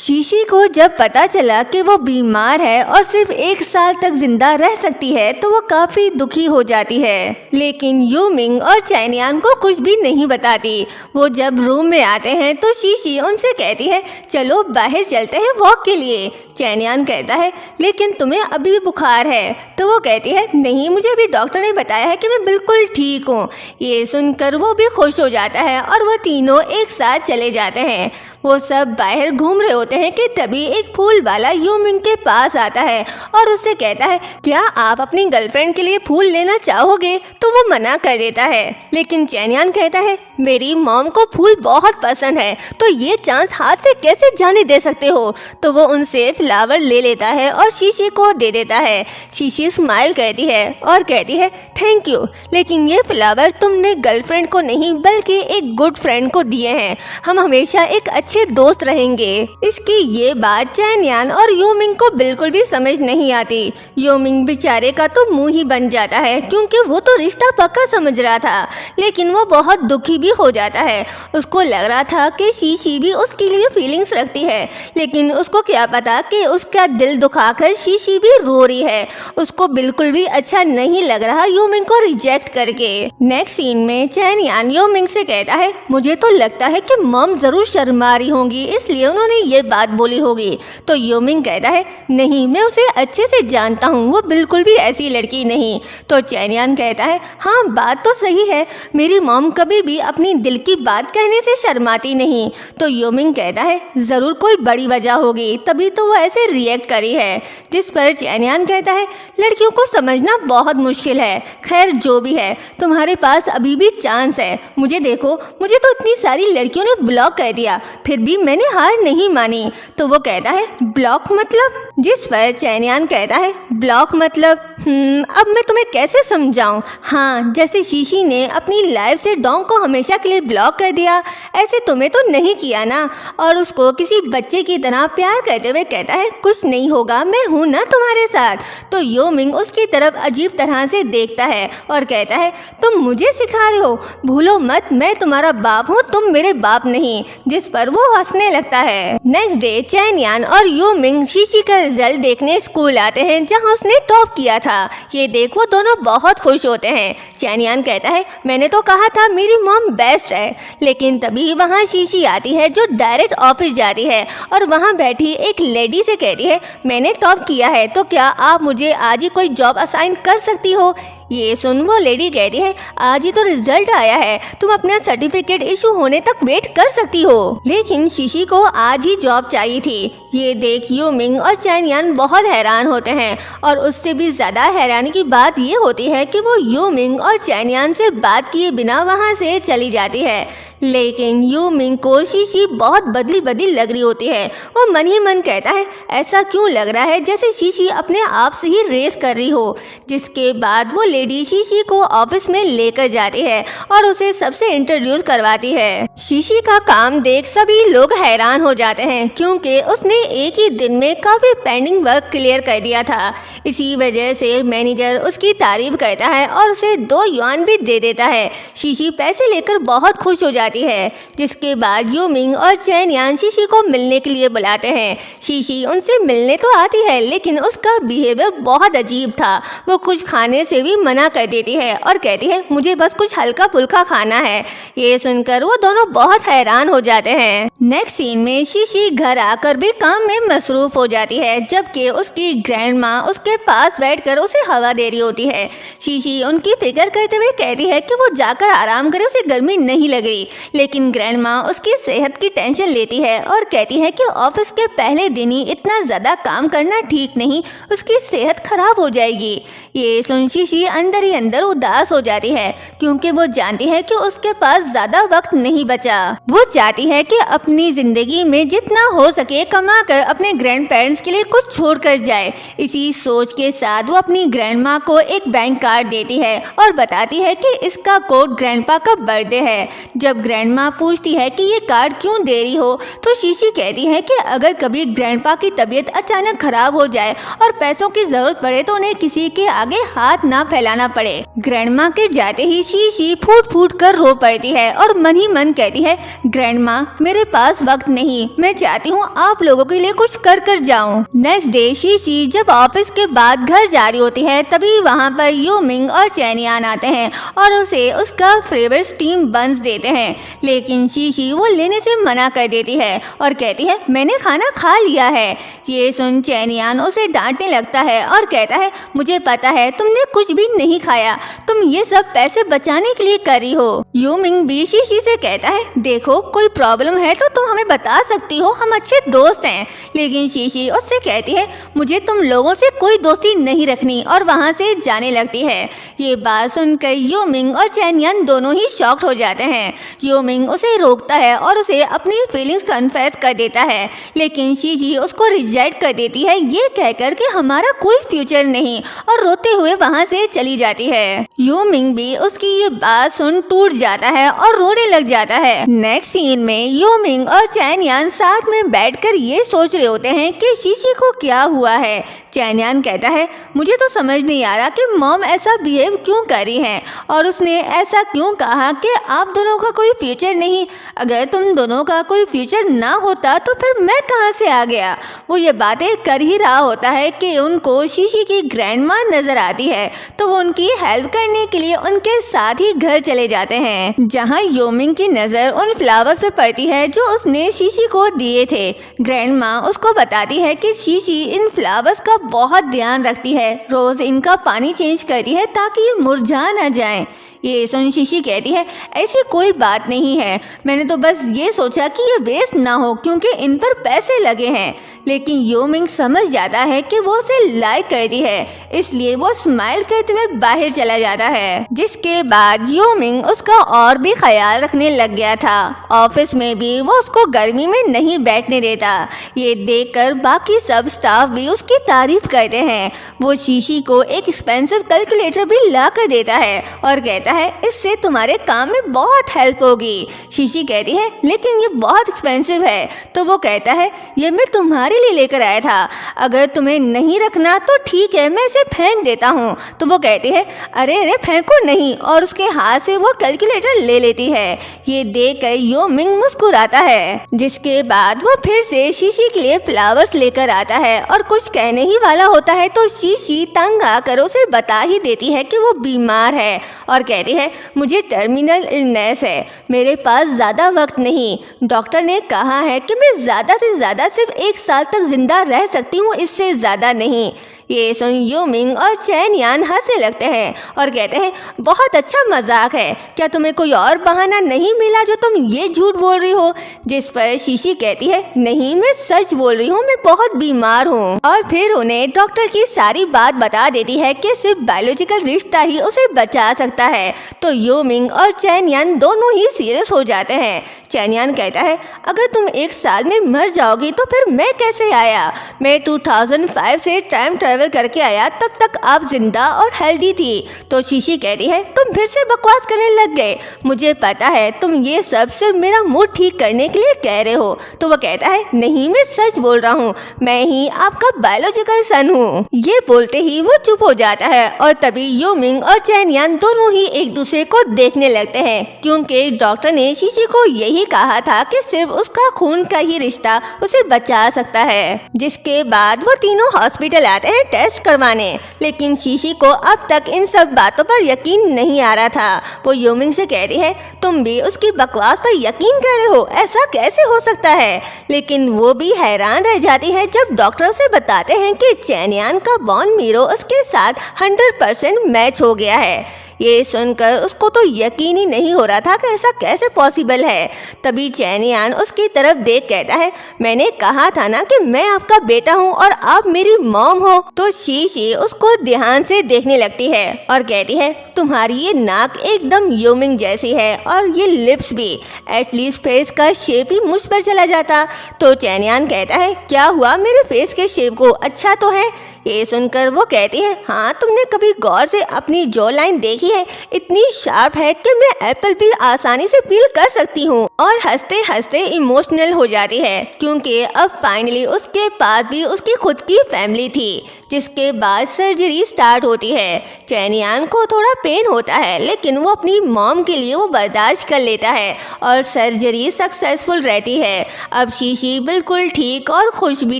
शीशी को जब पता चला कि वो बीमार है और सिर्फ 1 साल तक जिंदा रह सकती है तो वो काफी दुखी हो जाती है। लेकिन यूमिंग और चैनियान को कुछ भी नहीं बताती। वो जब रूम में आते हैं तो शीशी उनसे कहती है चलो बाहर चलते हैं वॉक के लिए। चैनियान कहता है लेकिन तुम्हें अभी बुखार है। तो वो कहती है नहीं, मुझे अभी डॉक्टर ने बताया है कि मैं बिल्कुल ठीक हूँ। ये सुनकर वो भी खुश हो जाता है और वो तीनों एक साथ चले जाते हैं। वो सब बाहर घूम रहे होते हैं कि तभी एक फूल वाला यूमिंग के पास आता है और उससे कहता है क्या आप अपनी गर्लफ्रेंड के लिए फूल लेना चाहोगे? तो वो मना कर देता है। लेकिन चैनियान कहता है मेरी मॉम को फूल बहुत पसंद है तो ये चांस हाथ से कैसे जाने दे सकते हो। तो वो उनसे फ्लावर ले लेता है और शीशी को दे देता है। शीशी स्माइल करती है और कहती है थैंक यू, लेकिन ये फ्लावर तुमने गर्लफ्रेंड को नहीं बल्कि एक गुड फ्रेंड को दिए हैं। हम हमेशा एक अच्छे दोस्त रहेंगे। इसकी ये बात चैनियान और यूमिंग को बिल्कुल भी समझ नहीं आती। यूमिंग बेचारे का तो मुंह ही बन जाता है क्योंकि वो तो रिश्ता पक्का समझ रहा था, लेकिन वो बहुत दुखी भी हो जाता है। उसको लग रहा था कि शीशी भी उसके लिए फीलिंग्स रखती है, लेकिन उसको क्या पता कि उसका दिल दुखाकर शीशी भी रो रही है। उसको बिल्कुल भी अच्छा नहीं लग रहा यूमिंग को रिजेक्ट करके। नेक्स्ट सीन में चैनियान यूमिंग से कहता है मुझे तो लगता है कि मॉम जरूर शर्मा रही होंगी इसलिए उन्होंने ये बात बोली होगी। तो यूमिंग कहता है नहीं, मैं उसे अच्छे से जानता हूँ, वो बिल्कुल भी ऐसी लड़की नहीं। तो चैनियान कहता है हाँ बात तो सही है, मेरी मॉम कभी भी अपनी दिल की बात कहने से शर्माती नहीं। तो यूमिंग कहता है जरूर कोई बड़ी वजह होगी तभी तो वो ऐसे रिएक्ट करी है। जिस पर चैनियान कहता है लड़कियों को समझना बहुत मुश्किल है। खैर जो भी है तुम्हारे पास अभी भी चांस है। मुझे देखो, मुझे तो इतनी सारी लड़कियों ने ब्लॉक कर दिया फिर भी मैंने हार नहीं मानी। तो वो कहता है ब्लॉक मतलब? जिस पर चैनियान कहता है ब्लॉक मतलब अब मैं तुम्हें कैसे समझाऊं। हाँ, जैसे शीशी ने अपनी लाइफ से डोंग को हमेशा के लिए ब्लॉक कर दिया ऐसे तुम्हें तो नहीं किया ना। और उसको किसी बच्चे की तरह प्यार करते हुए कहता है कुछ नहीं होगा, मैं हूँ ना तुम्हारे साथ। तो यूमिंग उसकी तरफ अजीब तरह से देखता है और कहता है तुम मुझे सिखा रहे हो, भूलो मत मैं तुम्हारा बाप हूँ, तुम मेरे बाप नहीं। जिस पर वो हंसने लगता है। नेक्स्ट डे चैनियान और यूमिंग शीशी का रिजल्ट देखने स्कूल आते हैं जहाँ उसने टॉप किया था। ये देख वो दोनों बहुत खुश होते हैं। चैनियान कहता है मैंने तो कहा था मेरी मॉम बेस्ट है। लेकिन तभी वहाँ शीशी आती है जो डायरेक्ट ऑफिस जाती है और वहाँ बैठी एक लेडी से कहती है मैंने टॉप किया है तो क्या आप मुझे आज ही कोई जॉब असाइन कर सकती हो। ये सुन वो लेडी कहती है आज ही तो रिजल्ट आया है, तुम अपना सर्टिफिकेट इशू होने तक वेट कर सकती हो। लेकिन शीशी को आज ही जॉब चाहिए थी। ये देख यूमिंग और चैनियान बहुत हैरान होते हैं और उससे भी ज्यादा हैरानी की बात ये होती है कि वो यूमिंग और चैनियान से बात किए बिना वहाँ से चली जाती है। लेकिन यूमिंग को शीशी बहुत बदली बदली लग रही होती है। वो मन ही मन कहता है ऐसा क्यों लग रहा है जैसे शीशी अपने आप से ही रेस कर रही हो। जिसके बाद वो लेडी शीशी को ऑफिस में लेकर जाती है और उसे सबसे इंट्रोड्यूस करवाती है। शीशी का काम देख सभी लोग हैरान हो जाते हैं क्योंकि उसने एक ही दिन में काफी पेंडिंग वर्क क्लियर कर दिया था। इसी वजह से मैनेजर उसकी तारीफ करता है और उसे 2 युआन भी दे देता है। शीशी पैसे लेकर बहुत खुश हो जाती है। जिसके बाद यूमिंग और चैनियान शीशी को मिलने के लिए बुलाते हैं। शीशी उनसे मिलने तो आती है लेकिन उसका बिहेवियर बहुत अजीब था। वो कुछ खाने से भी मना कर देती है और कहती है मुझे बस कुछ हल्का फुल्का खाना है। ये सुनकर वो दोनों बहुत हैरान हो जाते हैं। नेक्स्ट सीन में शीशी घर आकर भी काम में मसरूफ हो जाती है जबकि उसकी ग्रैंड माँ उसके पास बैठकर उसे हवा दे रही होती है। शीशी उनकी फिक्र करते हुए कहती है कि वो जाकर आराम करे, उसे गर्मी नहीं लग रही। लेकिन ग्रैंड माँ उसकी सेहत की टेंशन लेती है और कहती है कि ऑफिस के पहले दिन ही इतना ज़्यादा काम करना ठीक नहीं, उसकी सेहत खराब हो जाएगी। ये सुन शीशी अंदर ही अंदर उदास हो जाती है क्योंकि वो जानती है कि उसके पास ज़्यादा वक्त नहीं बचा। वो चाहती है कि अपनी ज़िंदगी में जितना हो सके कमा कर अपने ग्रैंड पेरेंट्स के लिए कुछ छोड़ कर जाए। इसी सोच के साथ वो अपनी ग्रैंड माँ को एक बैंक कार्ड देती है और बताती है कि इसका कोड ग्रैंडपा का बर्थडे है। जब ग्रैंडमा पूछती है कि ये कार्ड क्यों दे रही हो, तो शीशी कहती है कि अगर कभी ग्रैंडपा की तबीयत अचानक खराब हो जाए और पैसों की जरूरत पड़े तो उन्हें किसी के आगे हाथ ना फैलाना पड़े। ग्रैंडमा के जाते ही शीशी फूट फूट कर रो पड़ती है और मन ही मन कहती है, ग्रैंडमा मेरे पास वक्त नहीं, मैं चाहती हूँ आप लोगों के लिए कुछ कर कर जाऊँ। नेक्स्ट डे शीशी जब ऑफिस के बाद घर जा रही होती है तभी वहाँ पर यूमिंग और चैनियान आते हैं और उसे उसका फेवरेट स्टीम बंस देते हैं, लेकिन शीशी वो लेने से मना कर देती है और कहती है मैंने खाना खा लिया है। ये सुन चैनियान उसे डांटने लगता है और कहता है मुझे पता है तुमने कुछ भी नहीं खाया, तुम ये सब पैसे बचाने के लिए कर रही हो। यूमिंग भी शीशी से कहता है देखो कोई प्रॉब्लम है तो तुम हमें बता सकती हो, हम अच्छे दोस्त हैं। लेकिन शीशी उससे कहती है मुझे तुम लोगों से कोई दोस्ती नहीं रखनी और वहाँ से जाने लगती है। ये बात सुनकर यूमिंग और चैनियान दोनों ही शॉक्ड हो जाते हैं। यूमिंग उसे रोकता है और उसे अपनी फीलिंग्स कन्फेस कर देता है, लेकिन शीशी उसको रिजेक्ट कर देती है ये कहकर कि हमारा कोई फ्यूचर नहीं, और रोते हुए वहाँ से चली जाती है। यूमिंग भी उसकी ये बात सुन टूट जाता है और रोने लग जाता है। नेक्स्ट सीन में यूमिंग और चैनियान साथ में बैठकर ये सोच रहे होते हैं कि शीशी को क्या हुआ है। चैनियान कहता है मुझे तो समझ नहीं आ रहा कि मॉम ऐसा बिहेव क्यों कर रही हैं और उसने ऐसा क्यों कहा कि आप दोनों का कोई फ्यूचर नहीं। अगर तुम दोनों का कोई फ्यूचर ना होता तो फिर मैं कहाँ से आ गया। वो ये बातें कर ही रहा होता है कि उनको शीशी की ग्रैंडमा नजर आती है, तो वो उनकी हेल्प करने के लिए उनके साथ ही घर चले जाते हैं, जहाँ यूमिंग की नज़र उन फ्लावर्स पे पड़ती है जो उसने शीशी को दिए थे। ग्रैंडमा उसको बताती है कि शीशी इन फ्लावर्स का बहुत ध्यान रखती है, रोज इनका पानी चेंज करती है ताकि ये मुरझा ना जाएं। ये सुन शीशी कहती है ऐसी कोई बात नहीं है, मैंने तो बस ये सोचा कि ये वेस्ट ना हो क्योंकि इन पर पैसे लगे हैं। लेकिन यूमिंग समझ जाता है कि वो उसे लाइक करती है, इसलिए वो स्माइल करते हुए बाहर चला जाता है। जिसके बाद यूमिंग उसका और भी ख्याल रखने लग गया था। ऑफिस में भी वो उसको गर्मी में नहीं बैठने देता। ये देखकर बाकी सब स्टाफ भी उसकी तारीफ करते हैं। वो शीशी को एक एक्सपेंसिव कैलकुलेटर भी ला कर देता है और कहता है इससे तुम्हारे काम में बहुत हेल्प होगी। शीशी कहती है लेकिन ये बहुत एक्सपेंसिव है, तो वो कहता है ये मैं तुम्हारे लिए लेकर आया था, अगर तुम्हें नहीं रखना तो ठीक है मैं इसे फेंक देता हूँ। तो वो कहती है अरे अरे फेंको नहीं, और उसके हाथ से वो कैलकुलेटर ले लेती है। ये देखकर यूमिंग मुस्कुराता है। जिसके बाद वो फिर से शीशी के लिए फ्लावर्स लेकर आता है और कुछ कहने ही वाला होता है तो शीशी तंग आकर उसे बता ही देती है कि वो बीमार है और कहती है मुझे टर्मिनल इलनेस है, मेरे पास ज़्यादा वक्त नहीं, डॉक्टर ने कहा है कि मैं ज़्यादा से ज़्यादा सिर्फ 1 साल तक जिंदा रह सकती हूँ, इससे ज़्यादा नहीं। ये सुन यूमिंग और चैनियान हंसने लगते हैं और कहते हैं बहुत अच्छा मजाक है, क्या तुम्हें कोई और बहाना नहीं मिला जो तुम ये झूठ बोल रही हो। जिस पर शीशी कहती है नहीं मैं सच बोल रही हूँ, मैं बहुत बीमार हूँ। और फिर उन्हें डॉक्टर की सारी बात बता देती है कि सिर्फ बायोलॉजिकल रिश्ता ही उसे बचा सकता है। तो यूमिंग और चैनियान दोनों ही सीरियस हो जाते हैं। चैनियान कहता है अगर तुम 1 साल में मर जाओगी तो फिर मैं कैसे आया, मैं 2005 से टाइम ट्रैवल करके आया, तब तक आप जिंदा और हेल्दी थी। तो शीशी कहती है तुम फिर से बकवास करने लग गए, मुझे पता है तुम ये सब सिर्फ मेरा मूड ठीक करने के लिए कह रहे हो। तो वो कहता है नहीं मैं सच बोल रहा हूँ, मैं ही आपका बायोलॉजिकल सन हूँ। ये बोलते ही वो चुप हो जाता है और तभी यूमिंग और चैनियान दोनों ही एक दूसरे को देखने लगते हैं, क्योंकि डॉक्टर ने शीशी को यही कहा था कि सिर्फ उसका खून का ही रिश्ता उसे बचा सकता है। जिसके बाद वो तीनों हॉस्पिटल आते हैं टेस्ट करवाने, लेकिन शीशी को अब तक इन सब बातों पर यकीन नहीं आ रहा था। वो यूमिंग से कहती है तुम भी उसकी बकवास पर यकीन कर रहे हो, ऐसा कैसे हो सकता है। लेकिन वो भी हैरान रह जाती है जब डॉक्टर से बताते हैं कि चैनियान का बोन मीरो उसके साथ 100% मैच हो गया है। ये सुनकर उसको तो यकीन ही नहीं हो रहा था कि ऐसा कैसे पॉसिबल है। तभी चैनियान उसकी तरफ देख कहता है मैंने कहा था ना कि मैं आपका बेटा हूँ और आप मेरी मॉम हो। तो शीशी उसको ध्यान से देखने लगती है और कहती है तुम्हारी ये नाक एकदम यूमिंग जैसी है और ये लिप्स भी, एटलीस्ट फेस का शेप ही मुझ पर चला जाता। तो चैनियान कहता है क्या हुआ, मेरे फेस के शेप को अच्छा तो है। ये सुनकर वो कहती है हाँ तुमने कभी गौर से अपनी जॉ लाइन देखी है इतनी शार्प है कि मैं एप्पल भी आसानी से पील कर सकती हूँ। और हंसते हंसते इमोशनल हो जाती है क्योंकि अब फाइनली उसके पास भी उसकी खुद की फैमिली थी। जिसके बाद सर्जरी स्टार्ट होती है। चैनियान को थोड़ा पेन होता है लेकिन वो अपनी मॉम के लिए वो बर्दाश्त कर लेता है और सर्जरी सक्सेसफुल रहती है। अब शीशी बिल्कुल ठीक और खुश भी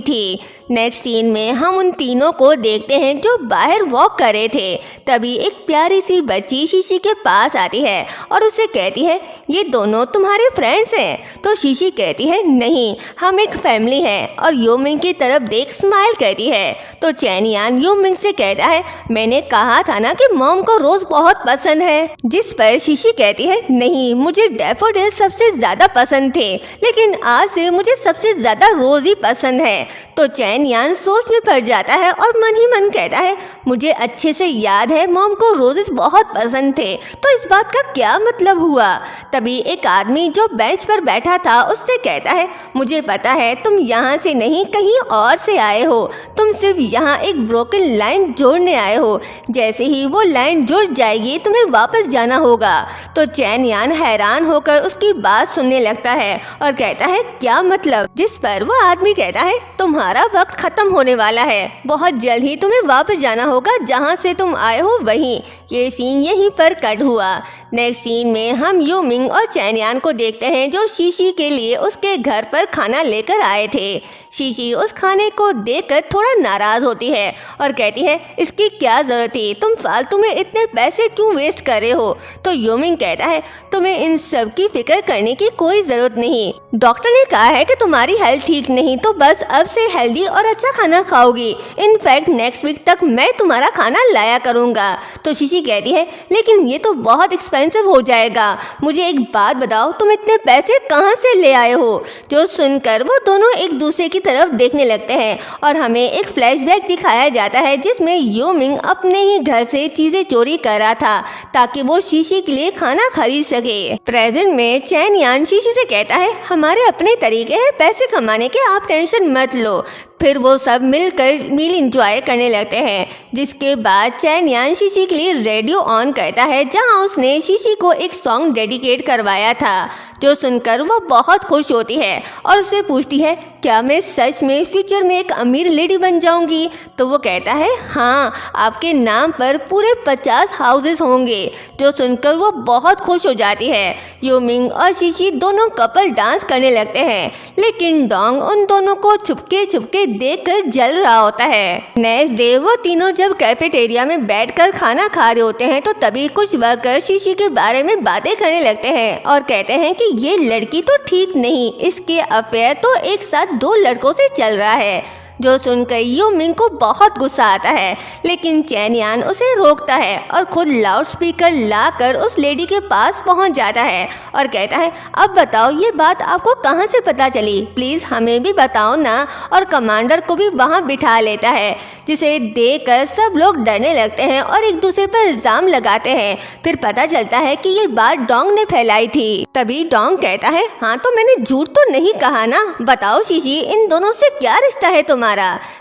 थी। नेक्स्ट सीन में हम उन तीनों को देखते हैं जो बाहर वॉक कर रहे थे। तभी एक प्यारी सी बच्ची शीशी के पास आती है और उसे कहती है ये दोनों तुम्हारे फ्रेंड्स हैं। तो शीशी कहती है नहीं, हम एक फैमिली हैं और योमिंग की तरफ देख स्माइल करती है। तो चैनियान योमिंग से कहता है मैंने कहा था ना कि मॉम को रोज बहुत पसंद है। जिस पर शीशी कहती है नहीं, मुझे डैफोडिल सबसे ज्यादा पसंद थे लेकिन आज से मुझे सबसे ज्यादा रोज ही पसंद है। तो चैनियान सोच में पड़ जाता है और मन ही मन कहता है मुझे अच्छे से याद है मॉम को रोजेस बहुत पसंद थे, तो इस बात का क्या मतलब हुआ। तभी एक आदमी जो बेंच पर बैठा था उससे कहता है मुझे पता है तुम यहाँ से नहीं कहीं और से आए हो, तुम सिर्फ यहाँ एक ब्रोकन लाइन जोड़ने आए हो। जैसे ही वो लाइन जुड़ जाएगी तुम्हें वापस जाना होगा। तो चैनियान हैरान होकर उसकी बात सुनने लगता है और कहता है क्या मतलब। जिस पर वो आदमी कहता है तुम्हारा वक्त खत्म होने वाला है, बहुत जल्द ही तुम्हें वापस जाना होगा जहाँ से तुम आए हो वहीं। ये सीन यहीं पर कट हुआ। नेक्स्ट सीन में हम यूमिंग और चैनियान को देखते हैं जो शीशी के लिए उसके घर पर खाना लेकर आए थे। शीशी उस खाने को देखकर थोड़ा नाराज होती है और कहती है इसकी क्या जरूरत थी, तुम फालतू में इतने पैसे क्यों वेस्ट कर रहे हो। तो यूमिंग कहता है तुम्हें इन सब की फिक्र करने की कोई जरूरत नहीं, डॉक्टर ने कहा है कि तुम्हारी हेल्थ ठीक नहीं तो बस अब से हेल्दी और अच्छा खाना खाओगी। इनफैक्ट नेक्स्ट वीक तक मैं तुम्हारा खाना लाया करूँगा। तो शीशी कहती है लेकिन ये तो बहुत एक्सपेंसिव हो जाएगा, मुझे एक बात बताओ तुम इतने पैसे कहाँ से ले आए हो। जो सुनकर वो दोनों एक दूसरे की तरफ देखने लगते हैं और हमें एक फ्लैशबैक दिखाया जाता है जिसमें यूमिंग अपने ही घर से चीजें चोरी कर रहा था ताकि वो शीशी के लिए खाना खरीद सके। प्रेजेंट में चैनियान शीशी से कहता है हमारे अपने तरीके हैं पैसे कमाने के, आप टेंशन मत लो। फिर वो सब मिलकर मील इंजॉय करने लगते हैं। जिसके बाद चैनियान शीशी के लिए रेडियो ऑन करता है जहां उसने शीशी को एक सॉन्ग डेडिकेट करवाया था। जो सुनकर वो बहुत खुश होती है और उससे पूछती है क्या मैं सच में फ्यूचर में एक अमीर लेडी बन जाऊंगी। तो वो कहता है हाँ, आपके नाम पर पूरे 50 हाउसेस होंगे। जो सुनकर वो बहुत खुश हो जाती है। यूमिंग और शीशी दोनों कपल डांस करने लगते हैं लेकिन डोंग उन दोनों को छुपके देखकर जल रहा होता है। नेक्स्ट डे वो तीनों जब कैफेटेरिया में बैठकर खाना खा रहे होते हैं तो तभी कुछ वर्कर शीशी के बारे में बातें करने लगते हैं और कहते हैं कि ये लड़की तो ठीक नहीं, इसके अफेयर तो एक साथ 2 लड़कों से चल रहा है। जो सुनकर यूमिंग को बहुत गुस्सा आता है लेकिन चैनियान उसे रोकता है और खुद लाउड स्पीकर लाकर उस लेडी के पास पहुंच जाता है और कहता है अब बताओ ये बात आपको कहां से पता चली, प्लीज़ हमें भी बताओ ना। और कमांडर को भी वहां बिठा लेता है जिसे देखकर सब लोग डरने लगते हैं और एक दूसरे पर इल्जाम लगाते हैं। फिर पता चलता है कि ये बात डोंग ने फैलाई थी। तभी डोंग कहता है हाँ तो मैंने झूठ तो नहीं कहा ना, बताओ शीशी इन दोनों से क्या रिश्ता है तुम्हारा।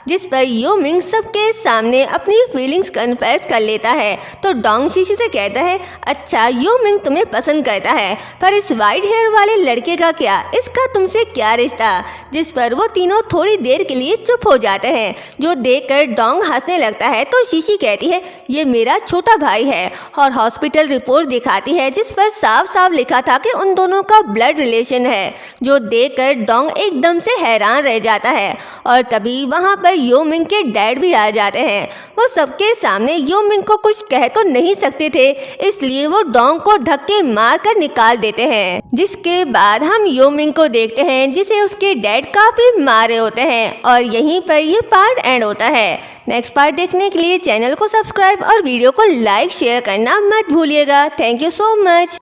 जिस पर यूमिंग सबके सामने अपनी फीलिंग्स कन्फेस कर लेता है। तो डोंग शीशी से कहता है अच्छा यूमिंग तुम्हें पसंद करता है पर इस वाइट हेयर वाले लड़के का क्या, इसका तुमसे क्या रिश्ता। जिस पर वो तीनों थोड़ी देर के लिए चुप हो जाते हैं। जो देखकर डोंग हंसने लगता है तो शीशी कहती है ये मेरा छोटा भाई है और हॉस्पिटल रिपोर्ट दिखाती है जिस पर साफ साफ लिखा था कि उन दोनों का ब्लड रिलेशन है। जो देखकर डोंग एकदम से हैरान रह जाता है और तभी वहाँ पर यूमिंग के डैड भी आ जाते हैं। वो सबके सामने यूमिंग को कुछ कह तो नहीं सकते थे इसलिए वो डोंग को धक्के मार कर निकाल देते हैं। जिसके बाद हम यूमिंग को देखते हैं जिसे उसके डैड काफी मारे होते हैं और यहीं पर ये पार्ट एंड होता है। नेक्स्ट पार्ट देखने के लिए चैनल को सब्सक्राइब और वीडियो को लाइक शेयर करना मत भूलिएगा। Thank you so much.